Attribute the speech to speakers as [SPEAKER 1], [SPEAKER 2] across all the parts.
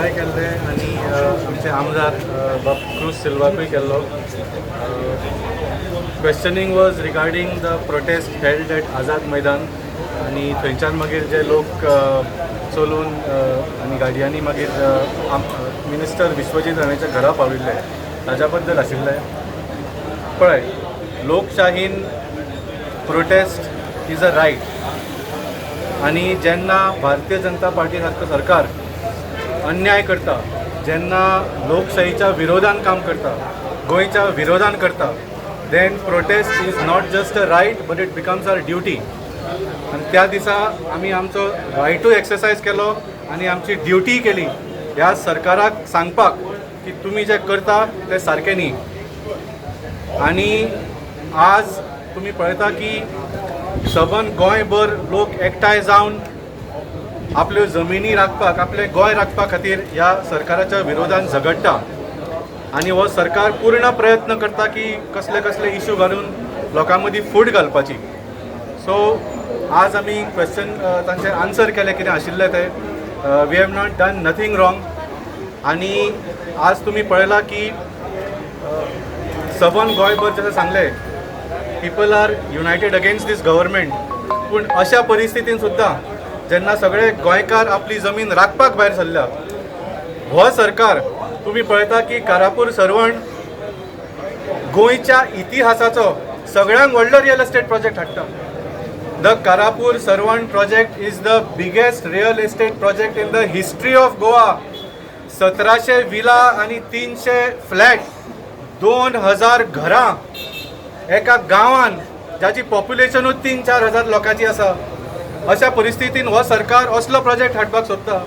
[SPEAKER 1] काय केल्ले आणि आमचे आमदार क्रूज सिल्वाकूय केल्लो. Questioning was regarding the prostate held at Azad Maidan आणि थंयच्यान मागीर जे लोक चलून आनी गाडयांनी मागीर मिनिस्टर विश्वजीत राणेच्या घरा पाविल्ले ताज्या बद्दल आशिल्ले. पळय, लोकशाहीन प्रोटेस्ट इज अ रायट आणि जेन्ना भारतीय जनता पार्टी सारको सरकार अन्याय करता, जेन्ना लोकशाहीच्या विरोधान काम करता, गोंयच्या विरोधान करता, then protest is not just a right but it becomes our duty. आणि त्या दिसा आमी आमचो रायटूय एक्सरसायज केलो आणि आमची ड्युटी केली ह्या सरकाराक सांगपाक की तुमी जे करता ते सारकें न्ही. आणि आज तुमी पळयता की सबंद गोंयभर लोक एकठांय जावन आपल्यो जमिनी राखपाक, आपले गोंय राखपा खातीर ह्या सरकाराच्या विरोधान झगडटा. आणि हो सरकार पूर्ण प्रयत्न करता की कसले कसले इश्यू घालून लोकां मदीं फूट घालपाची. सो आज आमी क्वेश्चन तांचे आन्सर केले कितें आशिल्ले ते. We have not done nothing wrong. आणि आज तुमी पळयला की सबंद गोंयभर जशें सांगलें, people are united against this government. पूण अशा परिस्थितीन सुद्दां जेन्ना सगळे गोंयकार आपली जमीन राखपाक भायर सरल्या, हो सरकार तुम्ही पळयता की कारापूर सरवण गोंयच्या इतिहासाचो सगळ्यांत व्हडलो रियल एस्टेट प्रोजेक्ट हाडटा. The Karapur Sarvan project is the biggest real estate project in the history of Goa. 1700 villa आणि 300 फ्लॅट, 2000 घरां एका गांवान ज्याची पॉप्युलेशनूच 3-4 हजार लोकांची आसा. अशा परिस्थितीन हो सरकार असलो प्रोजेक्ट हाडपाक सोदता.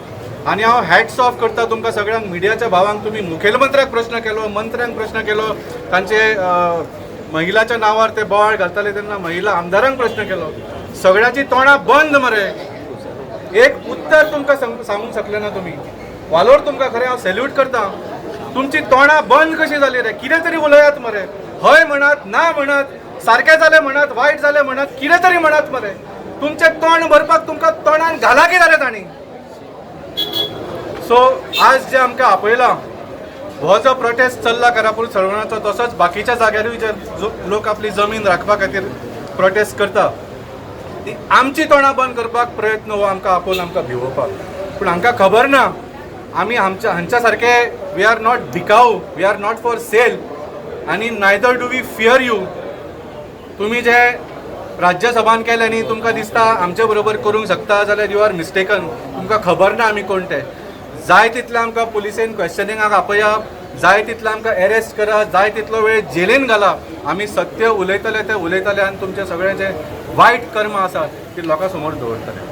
[SPEAKER 1] आणि हांव हॅट्स ऑफ करता तुमकां सगळ्यांक, मिडियाच्या भावांक. तुम्ही मुखेलमंत्र्याक प्रश्न केलो, मंत्र्यांक प्रश्न केलो, तांचे महिलाच्या नांवार ते बोवाळ घालताले तेन्ना महिला आमदारांक प्रश्न केलो. सगळ्याची तोंडां बंद मरे. एक उत्तर तुमकां सांगूंक शकले ना तुमी. वालोर तुमकां खरें हांव सॅल्यूट करता. तुमची तोंडां बंद कशी जाली रे? कितें तरी उलयात मरे. हय म्हणत, ना म्हणत, सारकें जालें म्हणत, वायट जालें म्हणत, कितें तरी म्हणत मरे. तुमचे तोंड भरपाक तुमकां तोंडान घाला की जालें तांणी. सो आज जे आमकां आपयला, हो जो प्रोटेस्ट चल्ला कारापूर सरवणाचो, तसोच बाकीच्या जाग्यारूय जे लोक आपली जमीन राखपा खातीर प्रोटेस्ट करता, ती आमची तोंडां बंद करपाक प्रयत्न हो आमकां आपोवन आमकां भिवोवपाक. पूण हांकां खबर ना आमी हांच्या सारके वी आर नॉट भिकाऊ, we are not for sale आणि neither do we fear you. तुमी जे राज्यसभान केले न्ही, तुमकां दिसता आमचे बरोबर करूंक शकता जाल्यार यू आर मिस्टेकन. तुमकां खबर ना आमी कोण ते. जाय तितले आमकां पुलिसेन क्वेश्चनिंगाक आपयात, जाय तितले आमकां अरेस्ट करा, जाय तितलो वेळ जेलीन घाला. आमी सत्य उलयतले ते उलयतले आणि तुमचे सगळे जे वायट कर्म आसात ती लोकां समोर दवरतले.